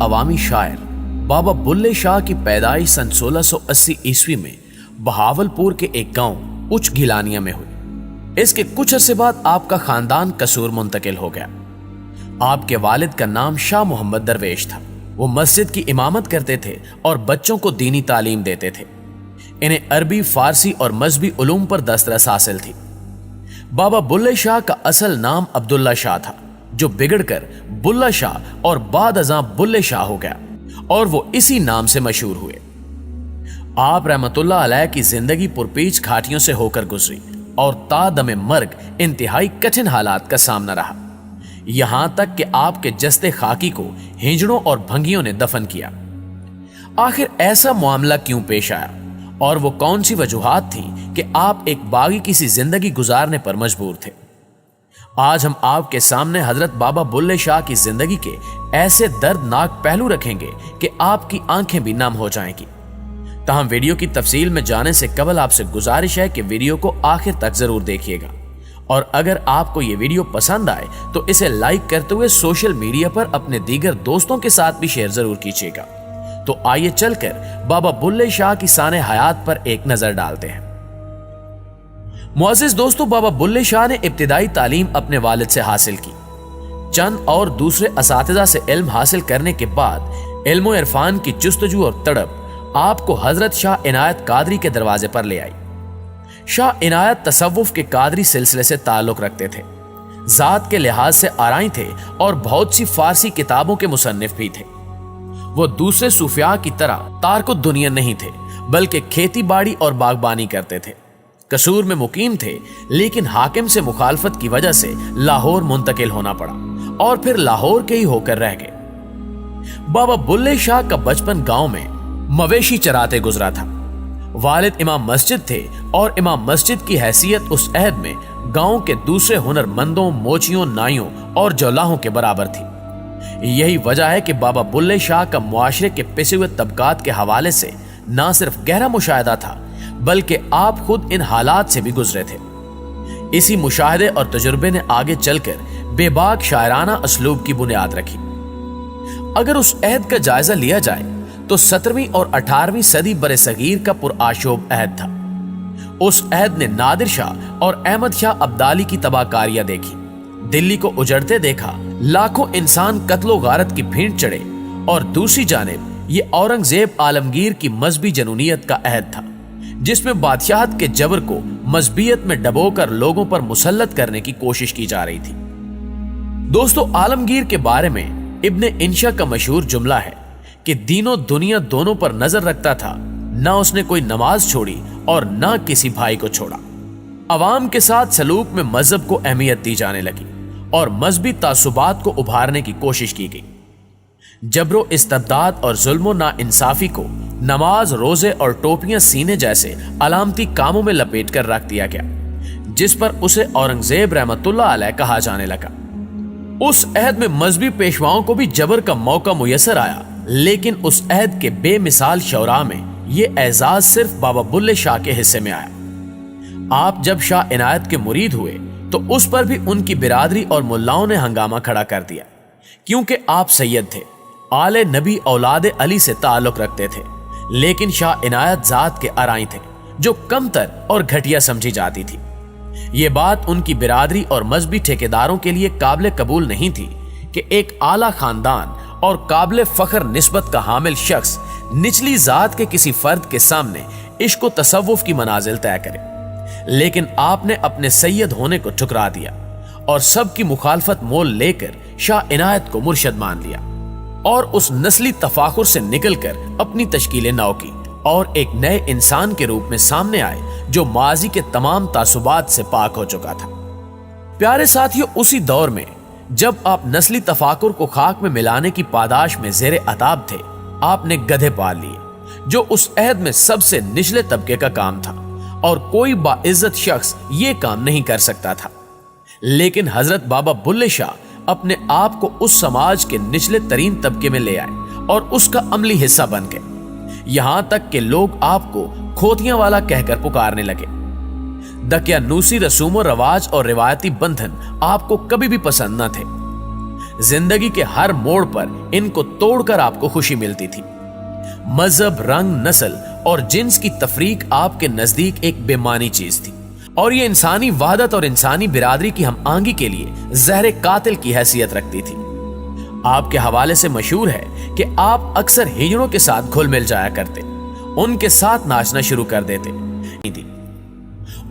अवामी शायर बाबा बुल्ले शाह की पैदाइश सन 1680 ईस्वी में बहावलपुर के एक गांव उच्च गिलानिया में हुई। इसके कुछ अरसे बाद आपका खानदान कसूर मुंतकिल हो गया। आपके वालिद का नाम शाह मोहम्मद दरवेश था। वो मस्जिद की इमामत करते थे और बच्चों को दीनी तालीम देते थे। इन्हें अरबी, फारसी और मजहबी उलूम पर दस्तरस हासिल थी। बाबा बुल्ले शाह का असल नाम अब्दुल्ला शाह था, जो बिगड़कर बुल्ला शाह और बाद अज़ां बुल्ले शाह हो गया और वो इसी नाम से मशहूर हुए। आप रहमतुल्लाह अलैह की जिंदगी पुरपीच घाटियों से होकर गुजरी और तादमे मर्ग इंतहाई कठिन हालात का सामना रहा। यहां तक कि आपके जस्ते खाकी को हिजड़ों और भंगियों ने दफन किया। आखिर ऐसा मामला क्यों पेश आया और वो कौन सी वजूहात थी कि आप एक बागी किसी जिंदगी गुजारने पर मजबूर थे? आज हम आपके सामने हजरत बाबा बुल्ले शाह की जिंदगी के ऐसे दर्दनाक पहलू रखेंगे कि आपकी आंखें भी नम हो जाएंगी। ताहम वीडियो की तफसील में जाने से कबल आपसे गुजारिश है कि वीडियो को आखिर तक जरूर देखिएगा और अगर आपको ये वीडियो पसंद आए तो इसे लाइक करते हुए सोशल मीडिया पर अपने दीगर दोस्तों के साथ भी शेयर जरूर कीजिएगा। तो आइए चलकर बाबा बुल्ले शाह की साने हयात पर एक नजर डालते हैं। मुअज़्ज़िज़ दोस्तों, बाबा बुल्ले शाह ने इब्तिदाई तालीम अपने वालिद से हासिल की। चंद और दूसरे असातिज़ा से इल्म हासिल करने के बाद इल्म व इरफान की जुस्तजू और तड़प आपको हजरत शाह इनायत कादरी के दरवाजे पर ले आई। शाह इनायत तसव्वुफ के कादरी सिलसिले से ताल्लुक रखते थे। जात के लिहाज से आराई थे और बहुत सी फारसी किताबों के मुसन्निफ भी थे। वो दूसरे सूफिया की तरह तारकुद दुनिया नहीं थे, बल्कि खेती बाड़ी और बागबानी करते थे। कसूर में मुकीम थे, लेकिन हाकिम से मुखालफत की वजह से लाहौर मुंतकिल होना पड़ा और फिर लाहौर के ही होकर रह गए। बाबा बुल्ले शाह का बचपन गांव में मवेशी चराते गुजरा था। वालिद इमाम मस्जिद थे और इमाम मस्जिद की हैसियत उस अहद में गांव के दूसरे हुनरमंदों, मोचियों, नाइयों और जौलाहों के बराबर थी। यही वजह है कि बाबा बुल्ले शाह का मुआशरे के पिसे हुए तबकात के हवाले से ना सिर्फ गहरा मुशाहिदा था, बल्कि आप खुद इन हालात से भी गुजरे थे। इसी मुशाहिदे और तजुर्बे ने आगे चलकर बेबाक शायराना असलूब की बुनियाद रखी। अगर उस अहद का जायजा लिया जाए तो 17वीं और 18वीं सदी बरे सगीर का पुरआशोब अहद था। उस अहद ने नादिर शाह और अहमद शाह अब्दाली की तबाहकारियां देखी, दिल्ली को उजड़ते देखा, लाखों इंसान कत्लो गारत की भीड़ चढ़े और दूसरी जानिब ये औरंगजेब आलमगीर की मजहबी जनूनियत का अहद था, जिसमें बादशाहत के जबर को मजहबियत में डबोकर लोगों पर मुसल्लत करने की कोशिश की जा रही थी। दोस्तों, आलमगीर के बारे में इब्ने इंशा का मशहूर जुमला है कि दीनों दुनिया दोनों पर नजर रखता था, ना उसने कोई नमाज छोड़ी और ना किसी भाई को छोड़ा। अवाम के साथ सलूक में मजहब को अहमियत दी जाने लगी और मजहबी तासुबात को उभारने की कोशिश की गई। जबरो इस्तबदाद और जुल्मो ना इंसाफी को नमाज, रोजे और टोपियां सीने जैसे अलामती कामों में लपेट कर रख दिया गया, जिस पर उसे औरंगजेब रहमतुल्लाह अलैह कहा जाने लगा। उस अहद में मजहबी पेशवाओं को भी जबर का मौका मुयसर आया, लेकिन उस अहद के बेमिसाल शौरा में यह एजाज सिर्फ बाबा बुल्ले शाह के हिस्से में आया। आप जब शाह इनायत के मुरीद हुए तो उस पर भी उनकी बिरादरी और मुल्लाओं ने हंगामा खड़ा कर दिया, क्योंकि आप सैयद थे, आले नबी औलाद अली से ताल्लुक रखते थे, लेकिन शाह इनायत जात के अराई थे जो कमतर और घटिया समझी जाती थी। ये बात उनकी बिरादरी और मजहबी ठेकेदारों के लिए काबिल कबूल नहीं थी कि एक आला खानदान और काबिल फख्र निस्बत का हामिल शख्स निचली जात के किसी फर्द के सामने इश्क व तसव्वुफ की मनाजिल तय करे। लेकिन आपने अपने सैयद होने को ठुकरा दिया और सबकी मुखालफत मोल लेकर शाह इनायत को मुर्शद मान लिया और उस नस्ली तफाखुर से निकलकर अपनी तश्कील नौ की और एक नए इंसान के रूप में सामने आए जो माजी के तमाम तासुबात से पाक हो चुका था। प्यारे साथियों, उसी दौर में जब आप नस्ली तफाकुर को खाक में मिलाने की पादाश में जेरे अताब थे, आपने गधे पाल लिए, जो उस अहद में सबसे निचले तबके का काम था और कोई बाइज्जत शख्स ये काम नहीं कर सकता था। लेकिन हजरत बाबा बुल्ले शाह अपने आप को उस समाज के निचले तरीन तबके में ले आए और उसका अमली हिस्सा बन गए। यहां तक कि लोग आपको खोतियां वाला कहकर पुकारने लगे। दकियानूसी रसूम रवाज और रिवायती बंधन आपको कभी भी पसंद न थे। जिंदगी के हर मोड़ पर इनको तोड़कर आपको खुशी मिलती थी। मजहब, रंग, नस्ल और जिन्स की तफरीक आपके नजदीक एक बेमानी चीज थी और ये इंसानी वहदत और इंसानी बिरादरी की हम आंगी के लिए जहर कातिल की हैसियत रखती थी। आपके हवाले से मशहूर है कि आप अक्सर हिजड़ों के साथ घुल मिल जाया करते, उनके साथ नाचना शुरू कर देते,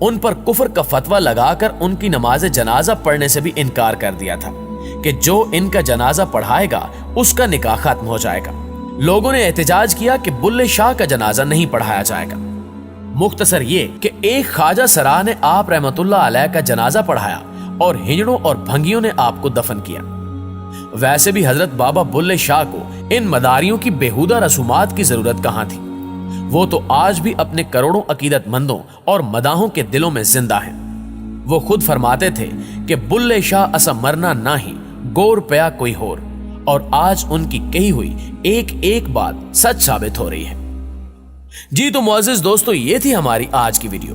उन पर कुफर का फतवा लगाकर उनकी नमाज जनाजा पढ़ने से भी इनकार कर दिया था कि जो इनका जनाजा पढ़ाएगा उसका निकाह खत्म हो जाएगा। लोगों ने एहतजाज किया कि बुल्ले शाह का जनाजा नहीं पढ़ाया जाएगा। मुख्तसर ये कि एक ख्वाजा सराह ने आप रहमतुल्लाह अलैह का जनाजा पढ़ाया और हिजड़ों और भंगियों ने आपको दफन किया। वैसे भी हजरत बाबा बुल्ले शाह को इन मदारियों की बेहुदा रसूमात की जरूरत कहां थी। वो तो आज भी अपने करोड़ों अकीदतमंदों और मदाहों के दिलों में जिंदा हैं। वो खुद फरमाते थे कि बुल्ले शाह असा मरना ना ही गोर पया कोई होर, और आज उनकी कही हुई एक एक बात सच साबित हो रही है। जी तो मुअज़्ज़िज़ दोस्तों, ये थी हमारी आज की वीडियो।